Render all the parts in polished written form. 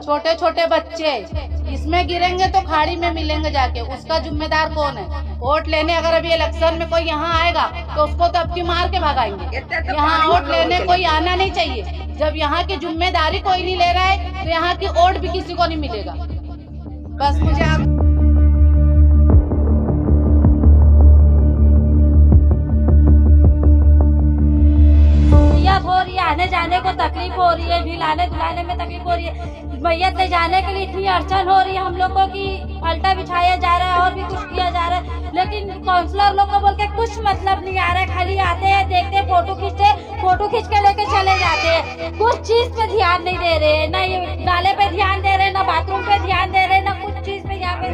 छोटे छोटे बच्चे इसमें गिरेंगे तो खाड़ी में मिलेंगे जाके, उसका जिम्मेदार कौन है? वोट लेने अगर अभी इलेक्शन में कोई यहाँ आएगा तो उसको तो अब की मार के भगाएंगे। यहाँ वोट लेने कोई आना नहीं चाहिए। जब यहाँ की जिम्मेदारी कोई नहीं ले रहा है तो यहाँ की वोट भी किसी को नहीं मिलेगा। बस मुझे आप हो रही है, आने जाने को तकलीफ हो रही है, ढिलाने धुलाने में तकलीफ हो रही है, मैयत ले जाने के लिए इतनी अड़चन हो रही है हम लोगों की। पलटा बिछाया जा रहा है और भी कुछ किया जा रहा है, लेकिन काउंसलर लोग को बोल के कुछ मतलब नहीं आ रहा है। खाली आते हैं, देखते हैं, फोटो खींच के लेके चले जाते हैं। कुछ चीज पे ध्यान नहीं दे रहे, ना ये नाले पे ध्यान दे रहे, ना बाथरूम पे ध्यान दे रहे, ना कुछ चीज पे यहाँ पे।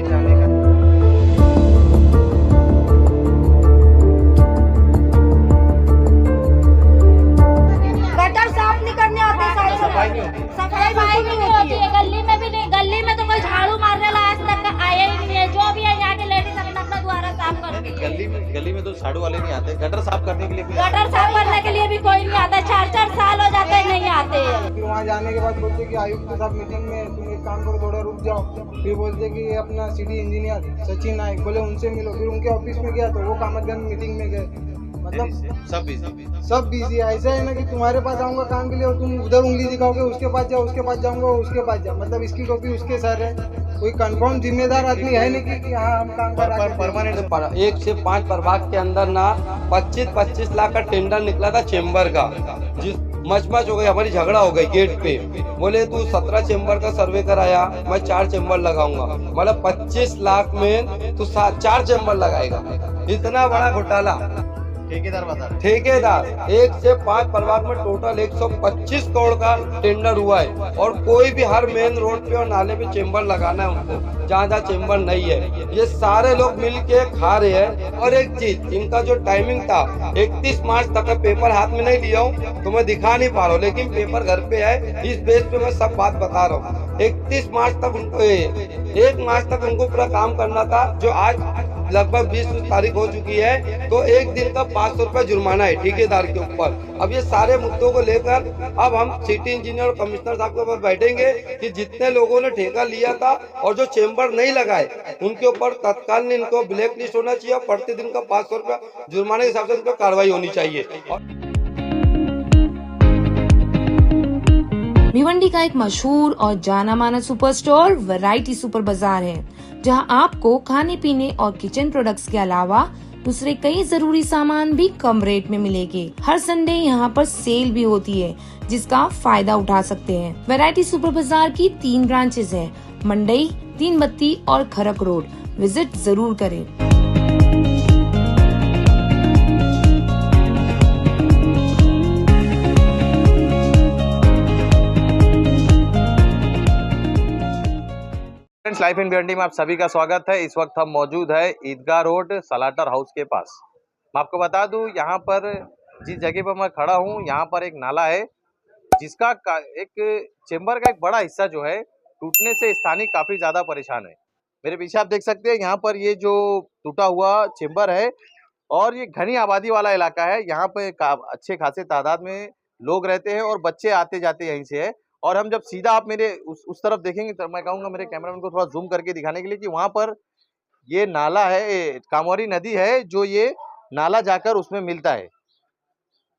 सफाई नहीं होती है, गली में भी नहीं। गली में तो कोई झाड़ू मारने वाला आज तक आया ही नहीं है। जो भी है यहाँ के लेडीज अपना अपना द्वारा साफ करती है। गली में तो झाड़ू वाले नहीं आते, गटर साफ करने के लिए भी कोई नहीं आता। 4-4 साल हो जाते हैं नहीं आते। फिर वहाँ जाने के बाद बोलते कि आयुक्त साहब मीटिंग में, तुम एक काम करो, थोड़ा रुक जाओ। फिर बोलते कि अपना सिटी इंजीनियर सचिन नायक, बोले उनसे मिलो। फिर उनके ऑफिस में गया तो वो कामतगंज मीटिंग में गए। मतलब सब बिजी है। ऐसा है ना कि तुम्हारे पास आऊंगा काम के लिए और तुम उधर उंगली दिखाओगे, उसके पास जाओ, उसके पास जाऊंगा, उसके पास जाओ। मतलब इसकी टोपी उसके सर है। कोई कंफर्म जिम्मेदार आदमी है नहीं कि हाँ हम काम कर परमानेंट। 1 से 5 प्रभाग के अंदर ना 25-25 लाख का टेंडर निकला था चेम्बर का। जिस मच हो गई, हमारी झगड़ा हो गई गेट पे। बोले तू 17 चेम्बर का सर्वे कराया, मैं 4 चेम्बर लगाऊंगा। मतलब 25 लाख में तू 4 चेम्बर लगाएगा। इतना बड़ा घोटाला। ठेकेदार 1 से 5 प्रभाग में टोटल 125 करोड़ का टेंडर हुआ है। और कोई भी हर मेन रोड पे और नाले पे चेम्बर लगाना है उनको, जहाँ जहाँ चेम्बर नहीं है। ये सारे लोग मिल के खा रहे हैं। और एक चीज, इनका जो टाइमिंग था 31 मार्च तक, पेपर हाथ में नहीं लिया हूँ तो मैं दिखा नहीं पा रहा हूँ, लेकिन पेपर घर पे है। इस बेस पे मैं सब बात बता रहा हूँ। 31 मार्च तक उनको 1 मार्च तक उनको पूरा काम करना था, जो आज लगभग 20 तारीख हो चुकी है। तो 1 दिन का 500 रुपए जुर्माना है ठेकेदार के ऊपर। अब ये सारे मुद्दों को लेकर अब हम सिटी इंजीनियर और कमिश्नर साहब के ऊपर बैठेंगे कि जितने लोगों ने ठेका लिया था और जो चेम्बर नहीं लगाए उनके ऊपर तत्काल इनको ब्लैक लिस्ट होना चाहिए और प्रतिदिन का 500 रुपया जुर्माने के हिसाब से उनको कार्रवाई होनी चाहिए। भिवंडी का एक मशहूर और जाना माना सुपर स्टोर वैरायटी सुपर बाजार है, जहां आपको खाने पीने और किचन प्रोडक्ट्स के अलावा दूसरे कई जरूरी सामान भी कम रेट में मिलेंगे। हर संडे यहां पर सेल भी होती है, जिसका फायदा उठा सकते हैं। वैरायटी सुपर बाजार की 3 ब्रांचेस हैं, मंडई, 3 बत्ती और खरक रोड। विजिट जरूर करें। लाइफ इन भिवंडी में आप सभी का स्वागत है। इस वक्त हम मौजूद है ईदगाह रोड सलाटर हाउस के पास। मैं आपको बता दूं, यहाँ पर जिस जगह पर मैं खड़ा हूँ, यहाँ पर एक नाला है जिसका एक चेम्बर का एक बड़ा हिस्सा जो है टूटने से स्थानीय काफी ज्यादा परेशान है। मेरे पीछे आप देख सकते हैं, यहाँ पर ये जो टूटा हुआ चेम्बर है और ये घनी आबादी वाला इलाका है। यहाँ पे अच्छे खासे तादाद में लोग रहते हैं और बच्चे आते जाते यहीं से है। और हम जब सीधा आप मेरे उस तरफ देखेंगे तो मैं कहूँगा मेरे कैमरामैन को थोड़ा जूम करके दिखाने के लिए कि वहाँ पर ये नाला है, कामवारी नदी है, जो ये नाला जाकर उसमें मिलता है।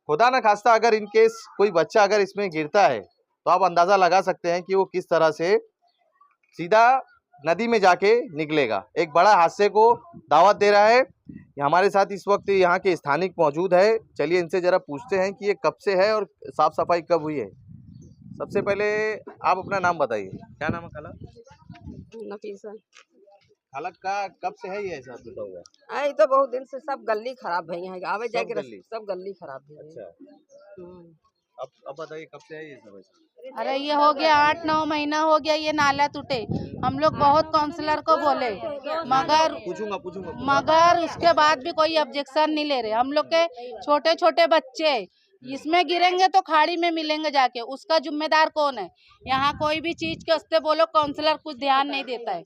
खुदा न खास्ता अगर इन केस कोई बच्चा अगर इसमें गिरता है तो आप अंदाजा लगा सकते हैं कि वो किस तरह से सीधा नदी में जाके निकलेगा। एक बड़ा हादसे को दावत दे रहा है। हमारे साथ इस वक्त यहाँ के स्थानिक मौजूद है। चलिए इनसे जरा पूछते हैं कि ये कब से है और साफ सफाई कब हुई है। सबसे पहले आप अपना नाम बताइए। क्या नाम है खाला? नफीसा। खाला का कब से है ये ऐसा टूटा हुआ? आई तो बहुत दिन से सब गली खराब है, यहाँ आवे जाके सब गली खराब है। अच्छा, अब बताइए कब से है ये सब ऐसा? अरे ये हो गया 8-9 महीना हो गया ये नाला टूटे। हम लोग बहुत काउंसलर को बोले, मगर उसके बाद भी कोई ऑब्जेक्शन नहीं ले रहे। हम लोग के छोटे छोटे बच्चे इसमें गिरेंगे तो खाड़ी में मिलेंगे जाके, उसका जिम्मेदार कौन है? यहाँ कोई भी चीज के वास्ते बोलो काउंसलर कुछ ध्यान नहीं देता है,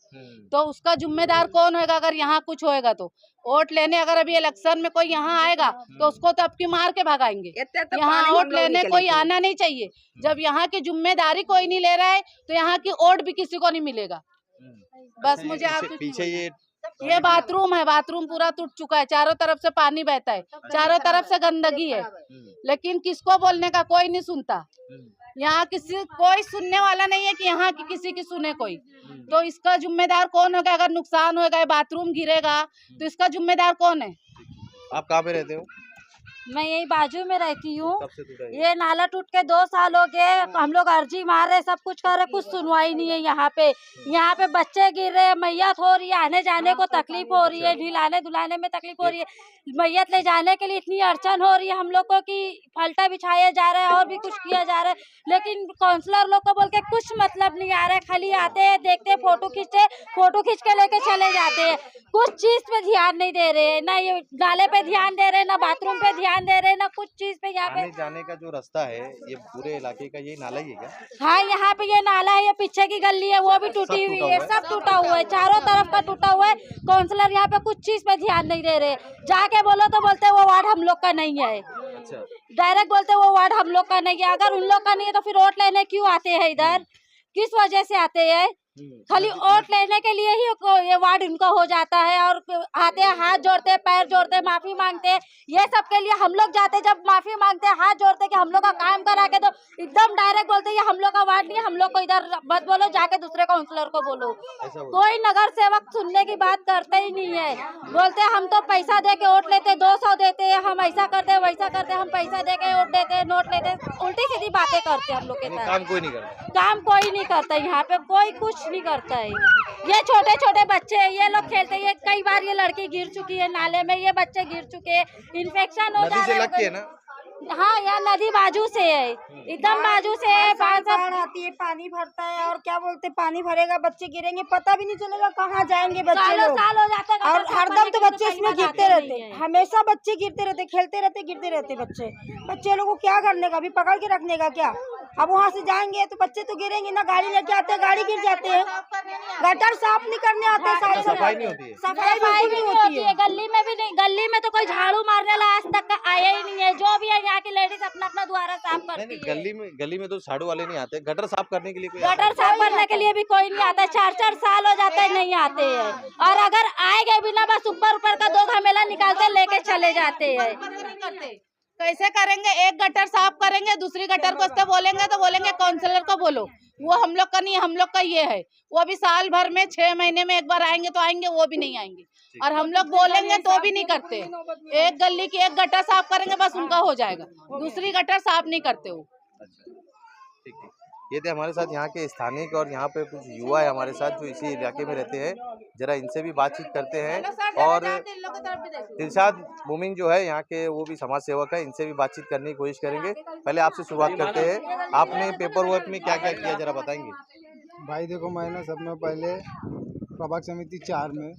तो उसका जिम्मेदार कौन होगा अगर यहाँ कुछ होएगा तो? वोट लेने अगर अभी इलेक्शन में कोई यहाँ आएगा तो उसको तो अब की मार के भगाएंगे। यहाँ वोट लेने कोई आना नहीं चाहिए। जब यहाँ की जिम्मेदारी कोई नहीं ले रहा है तो यहाँ की वोट भी किसी को नहीं मिलेगा। बस मुझे आप पीछे ये बाथरूम है, बाथरूम पूरा टूट चुका है, चारों तरफ से पानी बहता है, चारों तरफ से गंदगी है, लेकिन किसको बोलने का कोई नहीं सुनता। यहाँ कोई सुनने वाला नहीं है कि यहाँ की किसी की सुने कोई। तो इसका जिम्मेदार कौन होगा? अगर नुकसान होगा, बाथरूम गिरेगा तो इसका जिम्मेदार कौन है? आप कहाँ पे रहते हो? मैं यही बाजू में रहती हूँ। ये नाला टूट के 2 साल हो गए, हम लोग अर्जी मार रहे, सब कुछ कर रहे, कुछ सुनवाई नहीं है। यहाँ पे बच्चे गिर रहे हैं, मैयत हो रही है, आने जाने को तकलीफ हो रही है, ढिलाने धुलाने में तकलीफ हो रही है, मैयत ले जाने के लिए इतनी अड़चन हो रही है हम लोग को कि फलटा बिछाया जा रहा है और भी कुछ किया जा रहा है, लेकिन काउंसलर लोग को बोल के कुछ मतलब नहीं आ रहा है। खाली आते हैं, देखते हैं, फोटो खींच के लेके चले जाते हैं। कुछ चीज पे ध्यान नहीं दे रहे, ना ये नाले पे ध्यान दे रहे, ना बाथरूम पे ध्यान दे रहे, ना कुछ चीज पे। यहाँ पे जाने का जो रास्ता है, ये पूरे इलाके का ये नाला ही है क्या? हाँ, यहाँ पे ये नाला है, ये पीछे की गली है, वो भी टूटी हुई है, सब टूटा हुआ है, चारों तरफ का टूटा हुआ है। काउंसलर यहाँ पे कुछ चीज पे ध्यान नहीं दे रहे। जाके बोलो तो बोलते वो वार्ड हम लोग का नहीं है। अच्छा, डायरेक्ट बोलते वो वार्ड हम लोग का नहीं है। अगर उन लोग का नहीं है तो फिर वोट लेने क्यों आते हैं इधर? किस वजह से आते हैं? खाली वोट लेने के लिए ही ये वार्ड उनका हो जाता है, और आते हैं, हाथ जोड़ते, पैर जोड़ते, माफी मांगते। ये सब के लिए हम लोग जाते, जब माफी मांगते, हाथ जोड़ते कि हम लोग का काम करा के, तो एकदम डायरेक्ट बोलते ये हम लोग का वार्ड नहीं है, हम लोग को इधर मत बोलो, जाके दूसरे काउंसलर को बोलो। कोई नगर सेवक सुनने की बात करते ही नहीं है। बोलते हम तो पैसा दे के वोट लेते, 200 देते हैं, हम ऐसा करते वैसा करते, हम पैसा दे के वोट देते, नोट लेते, उल्टी सीधी बातें करते हम लोग के साथ। काम कोई नहीं करता। काम कोई नहीं करता यहाँ पे, कोई कुछ नहीं करता है। ये छोटे छोटे बच्चे हैं, ये लोग खेलते हैं। कई बार ये लड़की गिर चुकी है नाले में, ये बच्चे गिर चुके हैं, इन्फेक्शन हो जा रहा है ना। हाँ, यहाँ नदी बाजू से है, एकदम बाजू से है। बाढ़ आती है, पानी भरता है, और क्या बोलते, पानी भरेगा, बच्चे गिरेंगे, पता भी नहीं चलेगा कहाँ जाएंगे बच्चे लोग। साल हो जाता है, और हरदम तो बच्चे इसमें गिरते रहते, हमेशा बच्चे गिरते रहते, खेलते रहते, गिरते रहते बच्चे लोगों को क्या करने का? अभी पकड़ के रखने का क्या? अब वहाँ से जाएंगे तो बच्चे तो गिरेंगे ना। गाड़ी लेके आते हैं, गाड़ी गिर जाते हैं। गटर साफ नहीं करने आते, सफाई नहीं होती है। सफाई नहीं होती है। गली में भी नहीं, गली में तो कोई झाड़ू मारने वाला आज तक का आया ही नहीं है। जो भी है यहाँ की लेडीज अपना अपना द्वारा साफ करती है। गली में तो झाड़ू वाले नहीं आते, गटर साफ करने के लिए कोई गटर साफ करने के लिए भी कोई नहीं आता। 4-4 साल हो जाते हैं, नहीं आते हैं। और अगर आएंगे बिना, बस ऊपर का 2 घमेला निकालते लेके चले जाते हैं। कैसे करेंगे? एक गटर साफ करेंगे, दूसरी गटर को तो बोलेंगे काउंसलर को बोलो, वो हम लोग का नहीं, हम लोग का ये है। वो भी साल भर में 6 महीने में एक बार आएंगे तो आएंगे, वो भी नहीं आएंगे। और हम लोग बोलेंगे तो भी नहीं करते। एक गली की एक गटर साफ करेंगे, बस उनका हो जाएगा, दूसरी गटर साफ नहीं करते वो। ठीक है, ये थे हमारे साथ यहाँ के स्थानीय और यहाँ पे कुछ युवा है हमारे साथ जो इसी इलाके में रहते हैं। जरा इनसे भी बातचीत करते हैं। और दिलशाद मोमिन जो है यहाँ के, वो भी समाज सेवक है, इनसे भी बातचीत करने की कोशिश करेंगे। पहले आपसे शुरुआत करते हैं, आपने पेपर वर्क में क्या क्या किया, जरा बताएंगे? भाई देखो, मैंने सब में पहले प्रभाग समिति 4 में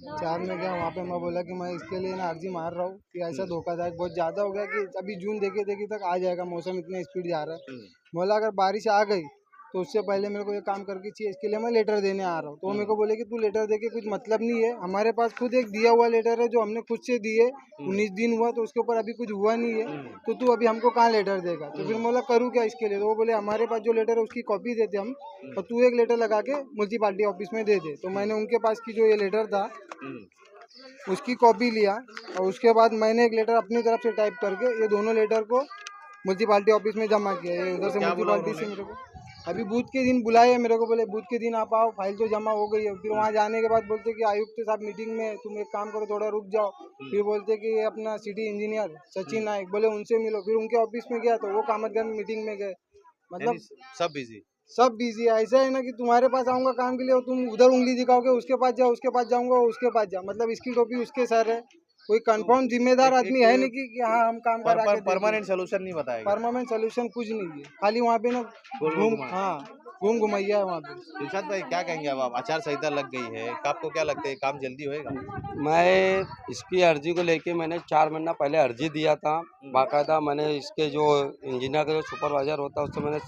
गया। वहाँ पे मैं बोला कि मैं इसके लिए ना अर्जी मार रहा हूँ कि ऐसा धोखाधड़ी बहुत ज़्यादा हो गया कि अभी जून देखी तक आ जाएगा, मौसम इतना स्पीड जा रहा है। बोला अगर बारिश आ गई तो उससे पहले मेरे को ये काम करके चाहिए, इसके लिए मैं लेटर देने आ रहा हूँ। तो मेरे को बोले कि तू लेटर दे के कुछ मतलब नहीं है, हमारे पास खुद एक दिया हुआ लेटर है जो हमने खुद से दिए, 19 दिन हुआ, तो उसके ऊपर अभी कुछ हुआ नहीं है, तो तू अभी हमको कहाँ लेटर देगा? तो फिर बोला करूँ क्या इसके लिए? तो वो बोले हमारे पास जो लेटर है उसकी कॉपी देते हम, और तू एक लेटर लगा के म्यूनसिपालिटी ऑफिस में दे दे। तो मैंने उनके पास की जो ये लेटर था उसकी कॉपी लिया, और उसके बाद मैंने एक लेटर अपनी तरफ से टाइप करके ये दोनों लेटर को म्यूनसिपालिटी ऑफिस में जमा किया। ये उधर से म्यूनसिपालिटी से मेरे को अभी बूथ के दिन बुलाए, मेरे को बोले बूथ के दिन आप आओ, फाइल तो जमा हो गई है। फिर वहाँ जाने के बाद बोलते कि आयुक्त साहब मीटिंग में, तुम एक काम करो, थोड़ा रुक जाओ। फिर बोलते कि ये अपना सिटी इंजीनियर सचिन नायक, बोले उनसे मिलो। फिर उनके ऑफिस में गया तो वो कामतगंज मीटिंग में गए। मतलब सब बिजी है। ऐसा है ना कि तुम्हारे पास आऊँगा काम के लिए, तुम उधर उंगली दिखाओगे, उसके पास जाओ, उसके पास जाऊँगा, उसके पास जाओ। मतलब इसकी टोपी उसके सर है, कोई कंफर्म जिम्मेदार आदमी है नहीं कि हाँ हम काम करा के परमानेंट सोल्यूशन नहीं बताएगा। परमानेंट सोल्यूशन कुछ नहीं है, खाली वहाँ पे ना घूम घुमैया है वहाँ पे। दिलशाद भाई क्या कहेंगे अब आप, आचार संहिता लग गई है, आपको क्या लगता है काम जल्दी होएगा? मैं इसकी अर्जी को लेके मैंने 4 महीना पहले अर्जी दिया था। बाकायदा मैंने इसके जो इंजीनियर का जो सुपरवाइजर होता है उससे मैंने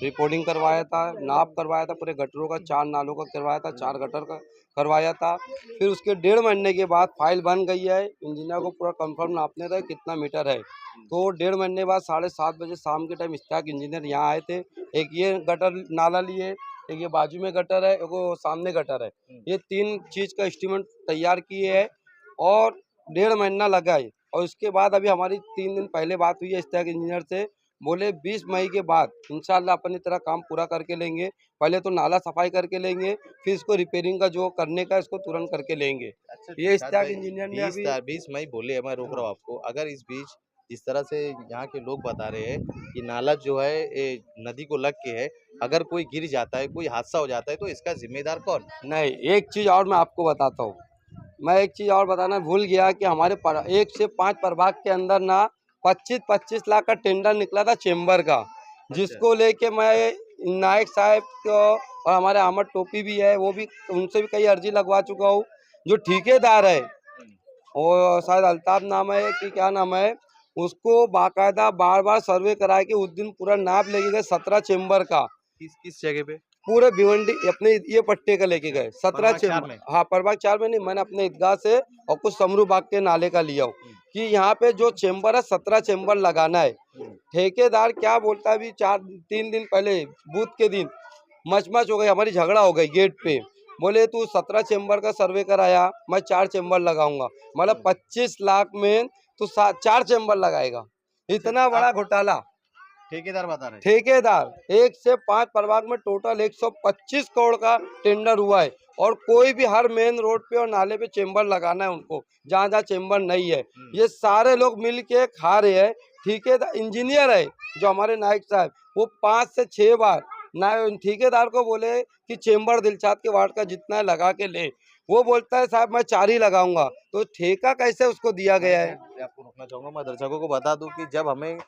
रिपोर्टिंग करवाया था, नाप करवाया था, पूरे गटरों का 4 नालों का करवाया था, 4 गटर का करवाया था। फिर उसके 1.5 महीने के बाद फाइल बन गई है, इंजीनियर को पूरा कंफर्म नापने था कितना मीटर है। तो 1.5 महीने बाद 7:30 बजे शाम के टाइम स्टाक इंजीनियर यहाँ आए थे। एक ये गटर नाला लिए, एक ये बाजू में गटर है, एक वो सामने गटर है। ये 3 चीज़ का एस्टीमेट तैयार किए है और 1.5 महीना लगा है। और उसके बाद अभी हमारी 3 दिन पहले बात हुई है स्टाक इंजीनियर से, बोले 20 मई के बाद इंशाल्लाह अपनी तरह काम पूरा करके लेंगे। पहले तो नाला सफाई करके लेंगे, फिर इसको रिपेयरिंग का जो करने का इसको तुरंत करके लेंगे। अच्छा, ये स्टाक इंजीनियर ने अभी 20 मई बोले है, मैं रोक रहा हूँ आपको। अगर इस बीच जिस तरह से यहाँ के लोग बता रहे हैं कि नाला जो है ये नदी को लग के है, अगर कोई गिर जाता है, कोई हादसा हो जाता है तो इसका जिम्मेदार कौन? नहीं, एक चीज़ और मैं आपको बताता हूँ। मैं एक चीज़ और बताना भूल गया कि हमारे 1 से 5 प्रभाग के अंदर ना 25-25 लाख का टेंडर निकला था चेंबर का, जिसको लेके मैं नायक साहब को और हमारे अहमद टोपी भी है, वो भी उनसे भी कई अर्जी लगवा चुका हूँ। जो ठेकेदार है और शायद अल्ताफ नाम है कि क्या नाम है, उसको बाकायदा बार सर्वे करा के उस दिन पूरा नाप लेके गए 17 चेंबर का। किस जगह पे? पूरे भिवंडी अपने ये पट्टे का लेके गए 17 चेंबर। हाँ, प्रभाग 4 में नहीं, मैंने अपने ईदगाह से और कुछ समरू बाग के नाले का लिया हूँ कि यहाँ पे जो चेंबर है 17 चेंबर लगाना है। ठेकेदार क्या बोलता है, अभी 3 दिन पहले बूथ के दिन मच हो गई, हमारी झगड़ा हो गई गेट पे। बोले तू 17 चेंबर का सर्वे कराया, मैं 4 चेंबर लगाऊंगा। मतलब 25 लाख में तू 4 चेंबर लगाएगा, इतना बड़ा घोटाला। ठेकेदार बता रहे हैं। ठेकेदार 1 से 5 प्रभाग में टोटल 125 करोड़ का टेंडर हुआ है और कोई भी हर मेन रोड पे और नाले पे चेंबर लगाना है उनको, जहाँ जहाँ चेंबर नहीं है। ये सारे लोग मिल के खा रहे हैं। ठेकेदार इंजीनियर है जो हमारे नायक साहब, वो 5 से 6 बार ठेकेदार को बोले कि चेंबर दिलशाद के वार्ड का जितना है लगा के ले, वो बोलता है साहब मैं 4 ही लगाऊंगा। तो ठेका कैसे उसको दिया गया है? आपको रोकना चाहूंगा, मैं दर्शकों को बता दूं कि जब हमें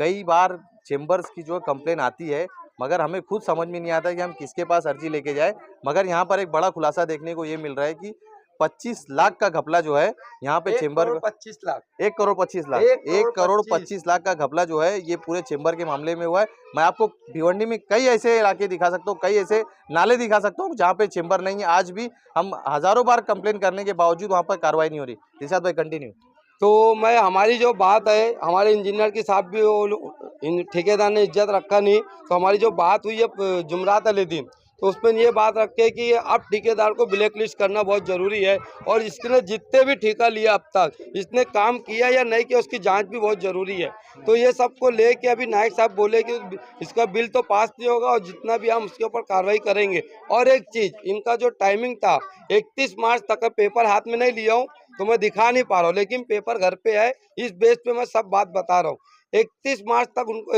कई बार चेंबर्स की जो कंप्लेन आती है, मगर हमें खुद समझ में नहीं आता कि हम किसके पास अर्जी लेके जाए। मगर यहाँ पर एक बड़ा खुलासा देखने को ये मिल रहा है कि 25 लाख का घपला जो है यहाँ पे चेंबर 25 लाख 1 करोड़ 25 लाख 1 करोड़ 25 लाख का घपला जो है ये पूरे चेंबर के मामले में हुआ है। मैं आपको भिवंडी में कई ऐसे इलाके दिखा सकता हूँ, कई ऐसे नाले दिखा सकता हूँ जहाँ पे चेंबर नहीं है। आज भी हम हजारों बार कंप्लेन करने के बावजूद वहाँ पर कार्रवाई नहीं हो रही। दिलशाद भाई कंटिन्यू। तो मैं हमारी जो बात है, हमारे इंजीनियर के साथ भी वो ठेकेदार ने इज्जत रखा नहीं, तो हमारी जो बात हुई है जुमरात वाले दिन, तो उसमें ये बात रखे कि अब ठेकेदार को ब्लैक लिस्ट करना बहुत ज़रूरी है और इसने जितने भी ठेका लिया अब तक, इसने काम किया या नहीं किया उसकी जांच भी बहुत ज़रूरी है। तो ये सबको लेके अभी नायक साहब बोले कि इसका बिल तो पास नहीं होगा और जितना भी हम उसके ऊपर कार्रवाई करेंगे। और एक चीज़, इनका जो टाइमिंग था 31 मार्च तक का, पेपर हाथ में नहीं लिया हूँ तो मैं दिखा नहीं पा रहा हूँ, लेकिन पेपर घर पे है, इस बेस पे मैं सब बात बता रहा हूँ। 31 मार्च तक उनको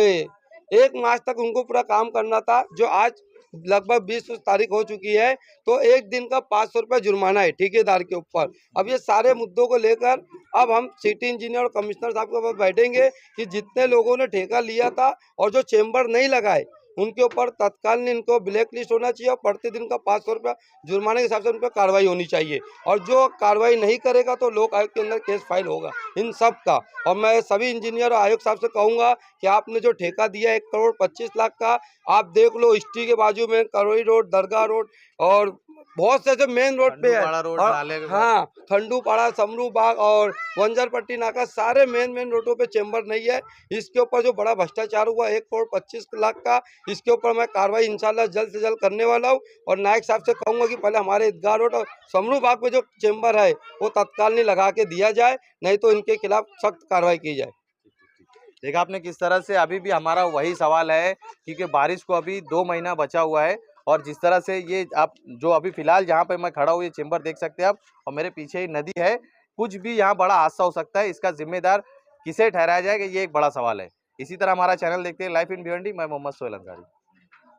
1 मार्च तक उनको पूरा काम करना था, जो आज लगभग 20 तारीख हो चुकी है। तो एक दिन का 500 रुपये जुर्माना है ठेकेदार के ऊपर। अब ये सारे मुद्दों को लेकर अब हम सिटी इंजीनियर और कमिश्नर साहब के पास बैठेंगे कि जितने लोगों ने ठेका लिया था और जो चेंबर नहीं लगाए उनके ऊपर तत्काल इनको ब्लैक लिस्ट होना चाहिए और प्रतिदिन का 500 रुपया जुर्माने के हिसाब से उन पर कार्रवाई होनी चाहिए। और जो कार्रवाई नहीं करेगा तो लोक आयोग के अंदर केस फाइल होगा इन सब का। और मैं सभी इंजीनियर और आयोग साहब से कहूँगा कि आपने जो ठेका दिया 1 करोड़ 25 लाख का, आप देख लो स्टी के बाजू में करोई रोड, दरगाह रोड और बहुत से जो मेन रोड पे है, और हाँ ठंडूपाड़ा, समरू बाग और वंजरपट्टी नाका, सारे मेन रोडों पे चेंबर नहीं है। इसके ऊपर जो बड़ा भ्रष्टाचार हुआ 1 करोड़ 25 लाख का, इसके ऊपर मैं कार्रवाई इंशाल्लाह जल्द से जल्द करने वाला हूँ। और नायक साहब से कहूँगा कि पहले हमारे ईदगाह रोड और समरू बाग में जो चेंबर है वो तत्काल नहीं लगा के दिया जाए, नहीं तो इनके खिलाफ सख्त कार्रवाई की जाए। देखा आपने किस तरह से अभी भी हमारा वही सवाल है, क्योंकि बारिश को अभी 2 महीना बचा हुआ है और जिस तरह से ये आप जो अभी फिलहाल जहाँ पे मैं खड़ा हूँ ये चेंबर देख सकते हैं आप, और मेरे पीछे ही नदी है। कुछ भी यहाँ बड़ा हादसा हो सकता है, इसका जिम्मेदार किसे ठहराया जाएगा ये एक बड़ा सवाल है। इसी तरह हमारा चैनल देखते हैं लाइफ इन भिवंडी। मैं मोहम्मद सोहेल अंसारी।